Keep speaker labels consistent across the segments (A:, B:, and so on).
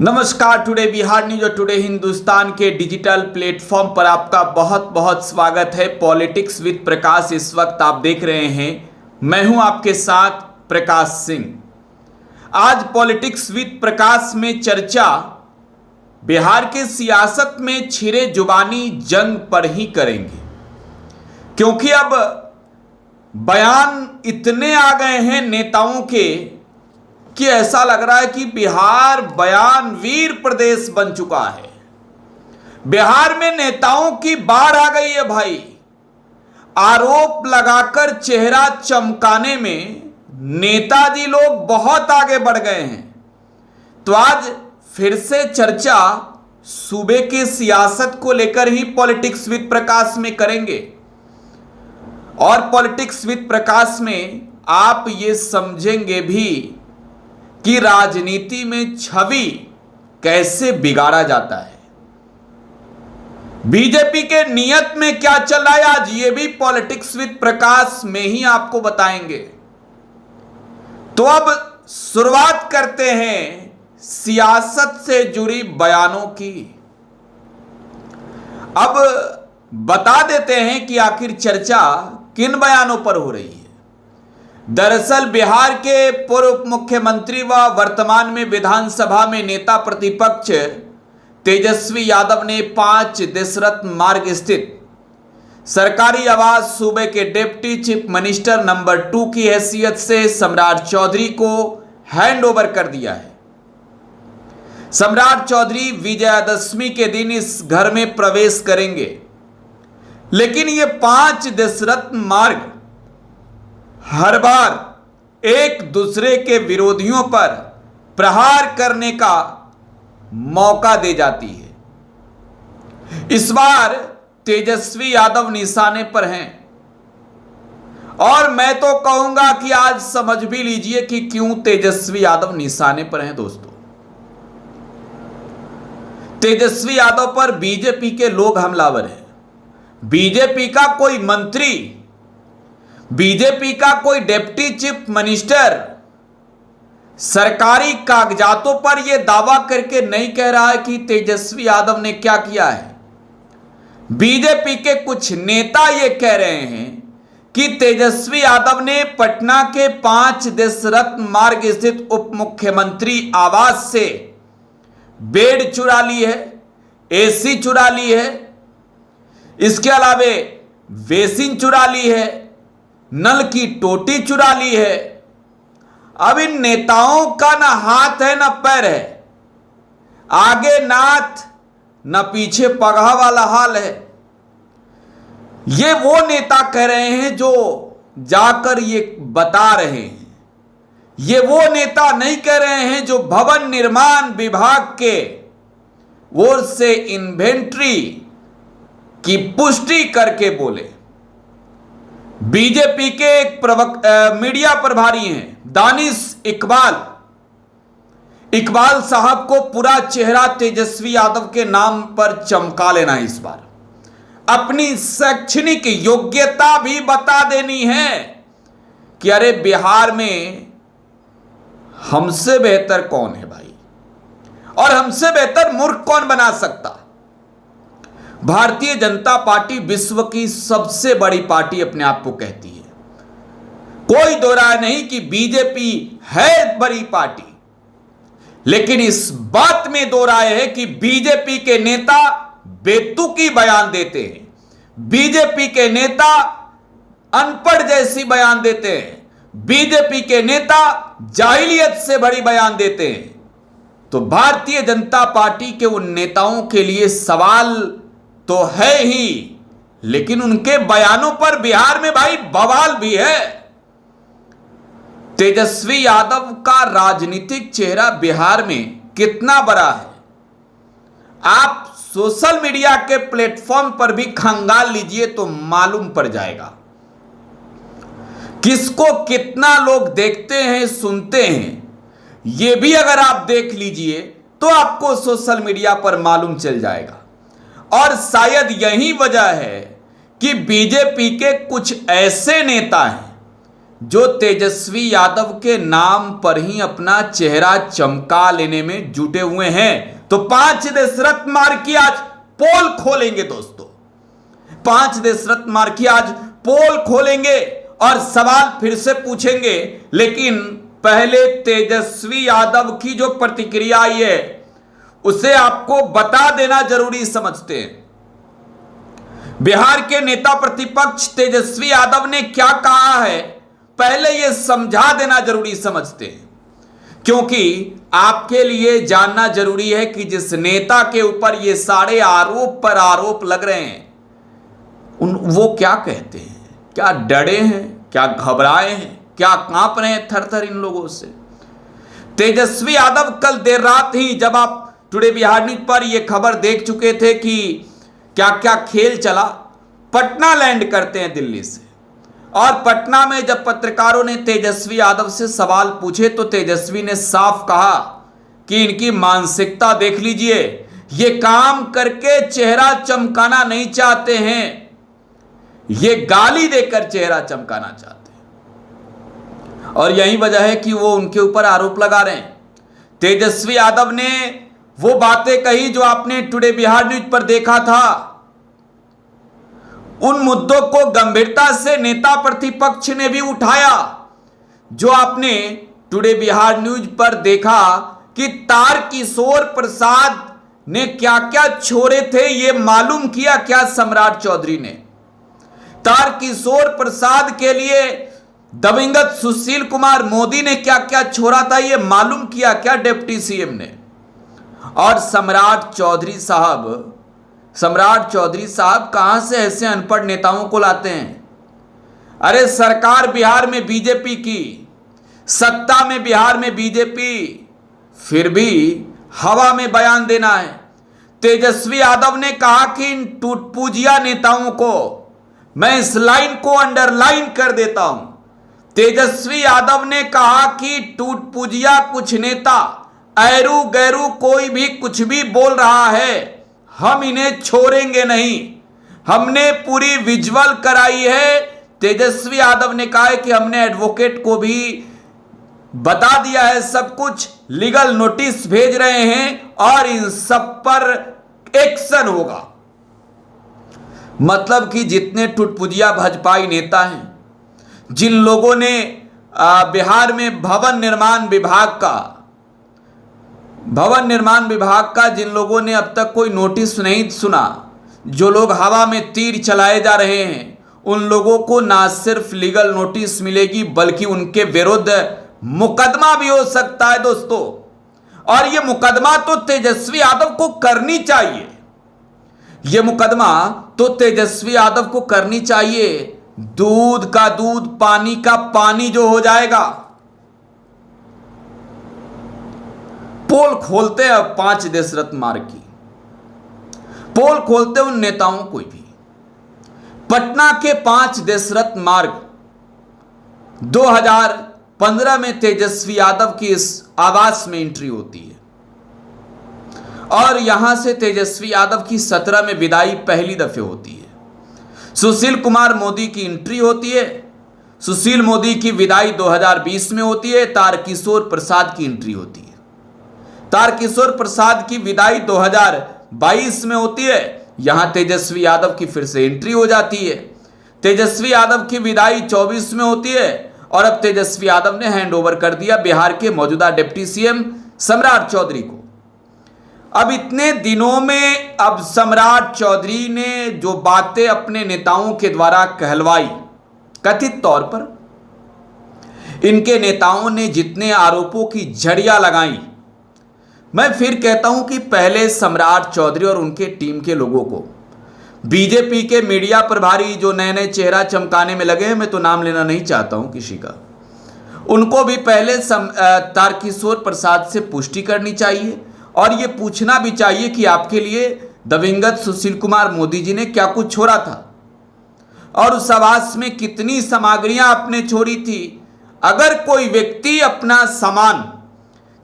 A: नमस्कार। Today Bihar news और today Hindustan के डिजिटल प्लेटफॉर्म पर आपका बहुत बहुत स्वागत है। पॉलिटिक्स विद प्रकाश इस वक्त आप देख रहे हैं। मैं हूं आपके साथ प्रकाश सिंह। आज पॉलिटिक्स विद प्रकाश में चर्चा बिहार के सियासत में छिरे जुबानी जंग पर ही करेंगे, क्योंकि अब बयान इतने आ गए हैं नेताओं के कि ऐसा लग रहा है कि बिहार बयान वीर प्रदेश बन चुका है। बिहार में नेताओं की बाढ़ आ गई है भाई। आरोप लगाकर चेहरा चमकाने में नेताजी लोग बहुत आगे बढ़ गए हैं। तो आज फिर से चर्चा सूबे की सियासत को लेकर ही पॉलिटिक्स विद प्रकाश में करेंगे। और पॉलिटिक्स विद प्रकाश में आप ये समझेंगे भी कि राजनीति में छवि कैसे बिगाड़ा जाता है, बीजेपी के नियत में क्या चल रहा है, आज ये भी पॉलिटिक्स विद प्रकाश में ही आपको बताएंगे। तो अब शुरुआत करते हैं सियासत से जुड़ी बयानों की। अब बता देते हैं कि आखिर चर्चा किन बयानों पर हो रही है। दरअसल बिहार के पूर्व मुख्यमंत्री व वर्तमान में विधानसभा में नेता प्रतिपक्ष तेजस्वी यादव ने 5 दशरथ मार्ग स्थित सरकारी आवास सूबे के डिप्टी चीफ मिनिस्टर नंबर 2 की हैसियत से सम्राट चौधरी को हैंड ओवर कर दिया है। सम्राट चौधरी विजयादशमी के दिन इस घर में प्रवेश करेंगे, लेकिन ये 5 दशरथ मार्ग हर बार एक दूसरे के विरोधियों पर प्रहार करने का मौका दे जाती है। इस बार तेजस्वी यादव निशाने पर हैं और मैं तो कहूंगा कि आज समझ भी लीजिए कि क्यों तेजस्वी यादव निशाने पर हैं। दोस्तों, तेजस्वी यादव पर बीजेपी के लोग हमलावर हैं। बीजेपी का कोई मंत्री, बीजेपी का कोई डिप्टी चीफ मिनिस्टर सरकारी कागजातों पर यह दावा करके नहीं कह रहा है कि तेजस्वी यादव ने क्या किया है। बीजेपी के कुछ नेता यह कह रहे हैं कि तेजस्वी यादव ने पटना के 5 दशरथ मार्ग स्थित उप मुख्यमंत्री आवास से बेड चुरा ली है, एसी चुरा ली है, इसके अलावे बेसिन चुरा ली है, नल की टोटी चुरा ली है। अब इन नेताओं का ना हाथ है ना पैर है, आगे नाथ न पीछे पगहा वाला हाल है। ये वो नेता कह रहे हैं जो जाकर ये बता रहे हैं। ये वो नेता नहीं कह रहे हैं जो भवन निर्माण विभाग के ओर से इन्वेंट्री की पुष्टि करके बोले। बीजेपी के एक मीडिया प्रभारी हैं दानिश इकबाल साहब को पूरा चेहरा तेजस्वी यादव के नाम पर चमका लेना है। इस बार अपनी शैक्षणिक योग्यता भी बता देनी है कि अरे बिहार में हमसे बेहतर कौन है भाई, और हमसे बेहतर मूर्ख कौन बना सकता। भारतीय जनता पार्टी विश्व की सबसे बड़ी पार्टी अपने आप को कहती है। कोई दो राय नहीं कि बीजेपी है बड़ी पार्टी, लेकिन इस बात में दो राय है कि बीजेपी के नेता बेतुकी बयान देते हैं, बीजेपी के नेता अनपढ़ जैसी बयान देते हैं, बीजेपी के नेता जाहिलियत से बड़ी बयान देते हैं। तो भारतीय जनता पार्टी के उन नेताओं के लिए सवाल तो है ही, लेकिन उनके बयानों पर बिहार में भाई बवाल भी है। तेजस्वी यादव का राजनीतिक चेहरा बिहार में कितना बड़ा है, आप सोशल मीडिया के प्लेटफॉर्म पर भी खंगाल लीजिए तो मालूम पड़ जाएगा। किसको कितना लोग देखते हैं, सुनते हैं, यह भी अगर आप देख लीजिए तो आपको सोशल मीडिया पर मालूम चल जाएगा। और शायद यही वजह है कि बीजेपी के कुछ ऐसे नेता हैं जो तेजस्वी यादव के नाम पर ही अपना चेहरा चमका लेने में जुटे हुए हैं। तो 5 दशरथ मार्की आज पोल खोलेंगे दोस्तों, 5 दशरथ मार्की आज पोल खोलेंगे और सवाल फिर से पूछेंगे। लेकिन पहले तेजस्वी यादव की जो प्रतिक्रिया आई है उसे आपको बता देना जरूरी समझते हैं। बिहार के नेता प्रतिपक्ष तेजस्वी यादव ने क्या कहा है पहले यह समझा देना जरूरी समझते हैं, क्योंकि आपके लिए जानना जरूरी है कि जिस नेता के ऊपर ये सारे आरोप पर आरोप लग रहे हैं वो क्या कहते हैं, क्या डरे हैं, क्या घबराए हैं, क्या कांप रहे हैं थर थर इन लोगों से। तेजस्वी यादव कल देर रात ही जब आप टुडे बिहार न्यूज पर यह खबर देख चुके थे कि क्या क्या खेल चला, पटना लैंड करते हैं दिल्ली से, और पटना में जब पत्रकारों ने तेजस्वी यादव से सवाल पूछे तो तेजस्वी ने साफ कहा कि इनकी मानसिकता देख लीजिए, ये काम करके चेहरा चमकाना नहीं चाहते हैं, ये गाली देकर चेहरा चमकाना चाहते हैं। और यही वजह है कि वो उनके ऊपर आरोप लगा रहे हैं। तेजस्वी यादव ने वो बातें कही जो आपने टुडे बिहार न्यूज पर देखा था। उन मुद्दों को गंभीरता से नेता प्रतिपक्ष ने भी उठाया जो आपने टुडे बिहार न्यूज पर देखा कि तारकिशोर प्रसाद ने क्या क्या छोड़े थे ये मालूम किया क्या सम्राट चौधरी ने। तारकिशोर प्रसाद के लिए दिवंगत सुशील कुमार मोदी ने क्या क्या छोड़ा था ये मालूम किया क्या डिप्टी सीएम ने। और सम्राट चौधरी साहब कहां से ऐसे अनपढ़ नेताओं को लाते हैं। अरे सरकार बिहार में बीजेपी की, सत्ता में बिहार में बीजेपी, फिर भी हवा में बयान देना है। तेजस्वी यादव ने कहा कि इन टूटपूजिया नेताओं को मैं इस लाइन को अंडरलाइन कर देता हूं। तेजस्वी यादव ने कहा कि टूटपूजिया कुछ नेता ऐरू गैरू कोई भी कुछ भी बोल रहा है, हम इन्हें छोड़ेंगे नहीं। हमने पूरी विजुअल कराई है। तेजस्वी यादव ने कहा है कि हमने एडवोकेट को भी बता दिया है, सब कुछ लीगल नोटिस भेज रहे हैं और इन सब पर एक्शन होगा। मतलब कि जितने टुटपुजिया भाजपाई नेता हैं, जिन लोगों ने बिहार में भवन निर्माण विभाग का जिन लोगों ने अब तक कोई नोटिस नहीं सुना, जो लोग हवा में तीर चलाए जा रहे हैं, उन लोगों को ना सिर्फ लीगल नोटिस मिलेगी बल्कि उनके विरुद्ध मुकदमा भी हो सकता है दोस्तों। और यह मुकदमा तो तेजस्वी यादव को करनी चाहिए, यह मुकदमा तो तेजस्वी यादव को करनी चाहिए। दूध का दूध, पानी का पानी जो हो जाएगा। पोल खोलते हैं 5 दशरथ मार्की, पोल खोलते उन नेताओं को भी। पटना के 5 दशरथ मार्ग 2015 में तेजस्वी यादव की इस आवास में एंट्री होती है और यहां से तेजस्वी यादव की 17 में विदाई पहली दफे होती है। सुशील कुमार मोदी की एंट्री होती है, सुशील मोदी की विदाई 2020 में होती है। तारकिशोर प्रसाद की एंट्री होती है, तारकिशोर प्रसाद की विदाई 2022 में होती है। यहां तेजस्वी यादव की फिर से एंट्री हो जाती है। तेजस्वी यादव की विदाई 24 में होती है और अब तेजस्वी यादव ने हैंडओवर कर दिया बिहार के मौजूदा डिप्टी सीएम सम्राट चौधरी को। अब इतने दिनों में अब सम्राट चौधरी ने जो बातें अपने नेताओं के द्वारा कहलवाई, कथित तौर पर इनके नेताओं ने जितने आरोपों की झड़ियां लगाई, मैं फिर कहता हूं कि पहले सम्राट चौधरी और उनके टीम के लोगों को, बीजेपी के मीडिया प्रभारी जो नए नए चेहरा चमकाने में लगे हैं, मैं तो नाम लेना नहीं चाहता हूं किसी का, उनको भी पहले तारकिशोर प्रसाद से पुष्टि करनी चाहिए और ये पूछना भी चाहिए कि आपके लिए दिवंगत सुशील कुमार मोदी जी ने क्या कुछ छोड़ा था और उस आवास में कितनी सामग्रियां आपने छोड़ी थी। अगर कोई व्यक्ति अपना सामान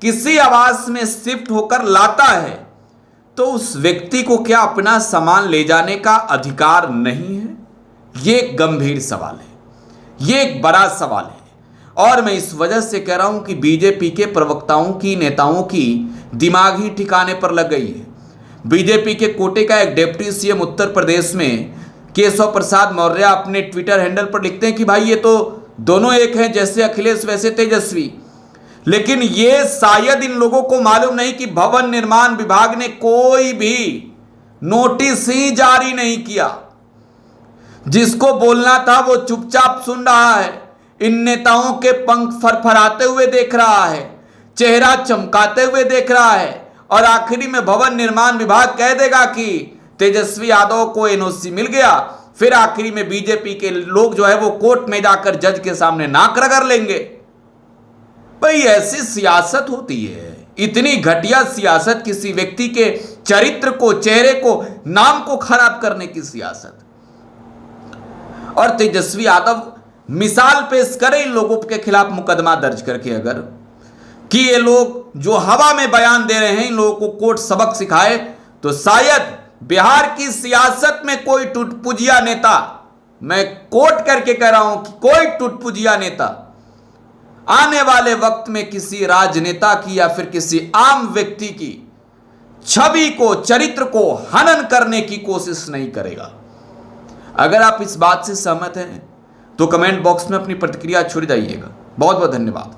A: किसी आवास में शिफ्ट होकर लाता है तो उस व्यक्ति को क्या अपना सामान ले जाने का अधिकार नहीं है? ये एक गंभीर सवाल है, ये एक बड़ा सवाल है। और मैं इस वजह से कह रहा हूं कि बीजेपी के प्रवक्ताओं की, नेताओं की दिमाग ही ठिकाने पर लग गई है। बीजेपी के कोटे का एक डिप्टी सीएम उत्तर प्रदेश में केशव प्रसाद मौर्य अपने ट्विटर हैंडल पर लिखते हैं कि भाई ये तो दोनों एक हैं, जैसे अखिलेश वैसे तेजस्वी। लेकिन ये शायद इन लोगों को मालूम नहीं कि भवन निर्माण विभाग ने कोई भी नोटिस ही जारी नहीं किया। जिसको बोलना था वो चुपचाप सुन रहा है, इन नेताओं के पंख फरफराते हुए देख रहा है, चेहरा चमकाते हुए देख रहा है, और आखिरी में भवन निर्माण विभाग कह देगा कि तेजस्वी यादव को एनओसी मिल गया। फिर आखिरी में बीजेपी के लोग जो है वो कोर्ट में जाकर जज के सामने नाक रगड़ लेंगे। भाई ऐसी सियासत होती है, इतनी घटिया सियासत, किसी व्यक्ति के चरित्र को, चेहरे को, नाम को खराब करने की सियासत। और तेजस्वी यादव मिसाल पेश करे इन लोगों के खिलाफ मुकदमा दर्ज करके, अगर कि ये लोग जो हवा में बयान दे रहे हैं इन लोगों को कोर्ट सबक सिखाए, तो शायद बिहार की सियासत में कोई टुटपुजिया नेता, मैं कोट करके कह रहा हूं कि कोई टुटपुजिया नेता आने वाले वक्त में किसी राजनेता की या फिर किसी आम व्यक्ति की छवि को, चरित्र को हनन करने की कोशिश नहीं करेगा। अगर आप इस बात से सहमत हैं तो कमेंट बॉक्स में अपनी प्रतिक्रिया छोड़ जाइएगा। बहुत बहुत धन्यवाद।